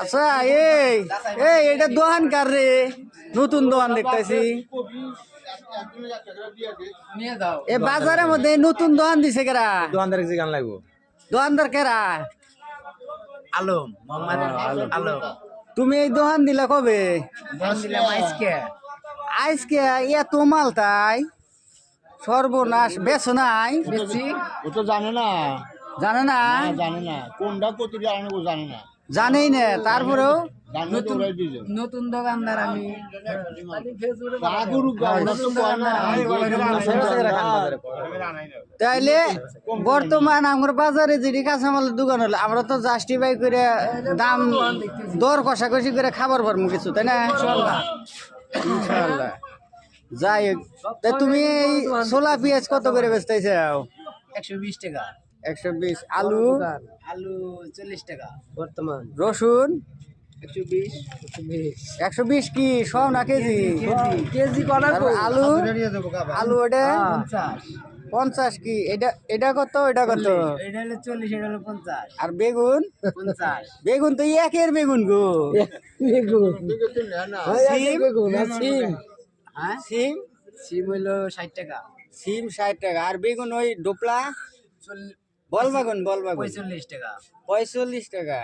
আচ্ছা এই এই এটা দোকান কার রে? নতুন দোকান দেখতেছি এ বাজারের মধ্যে নতুন দোকান দিছে কেরা? দোকানদার কি গান লাগবো? দোকানদার কেরা? আলম মোহাম্মদ আলম। তুমি এই দোকান দিলা কবে? দিলাম আজকে। আজকে এত মাল তাই সর্বনাশ বেছো নাই বেশি ও তো জানে না, জানে না জানে না কোনটা কত জানে ও জানে না, জানেই না তারপরেও জানলে তো ওরাই দিয়ে যাবে। নতুন দোকানদার আমি কাকুরু গাওড়া তো কয় না, তাইলে বর্তমান আমার বাজারে যেটি কাঁচামালের দোকান হলো আমরা তো জাস্টিফাই করে দাম দর কষাকষি করে খাবার পারবো কিছু তাই না? ইনশাআল্লাহ। যাই হোক তা তুমি এই ছোলা পেঁয়াজ কত করে বেচতেছো? 120 টাকা। 120। আলু আলু 40 টাকা বর্তমান রসুন 120। 120 কি সব না কেজি? কেজি কত? তারপর আলু আলু ওটা 50। 50 কি? এটা এটা কত এটা কত? এটা হলো 40, এটা হলো 50। আর বেগুন? 50। বেগুন তো একের বেগুন গো। সিম হ্যাঁ সিম সিম হইলো 60 টাকা। সিম 60 টাকা। আর বেগুন ওই ডোপলা বল বেগুন 45 টাকা। 45 টাকা।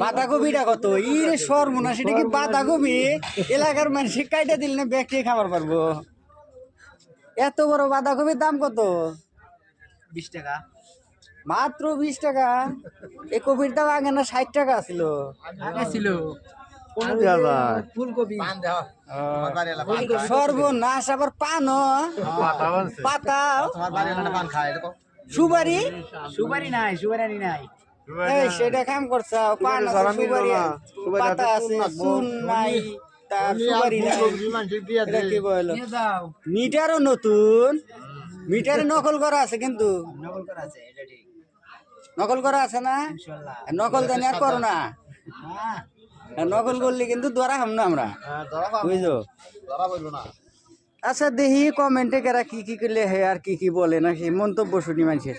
বাঁধাকপিটা কত? ইরে সর্বনাশ, এটা কি বাঁধাকপি? এলাকার মানুষ কাইটা দিল না ব্যক্তি খাবার পারবো? এত বড় বাঁধাকপির দাম কত? 20 টাকা। মাত্র 20 টাকা? এই কপির দাম আগে না 60 টাকা ছিল? আগে ছিল ফুলকপি। সর্বনাশ, আবার পানো পাতা সুপারি সুপারি নাই, সুপারি নাই। এই সেটা কাম করছ পান আছে, সুপারি পাতা আছে, চুন নাই, তার সুপারি নাই। এটা কি বলো? নিয়ে যাও। মিটারও নতুন, মিটারে নকল করা আছে কিন্তু। নকল করা আছে, এটা ঠিক। নকল করা আছে না? ইনশাআল্লাহ। নকল জানি আর করো না। হ্যাঁ নকল করলে কিন্তু ধরা হাম না আমরা, বুঝছো? আচ্ছা দেখি কমেন্টে কারা কি কি করলে হে আর কি কি বলে না সেই মন্তব্য শুনি মানুষের।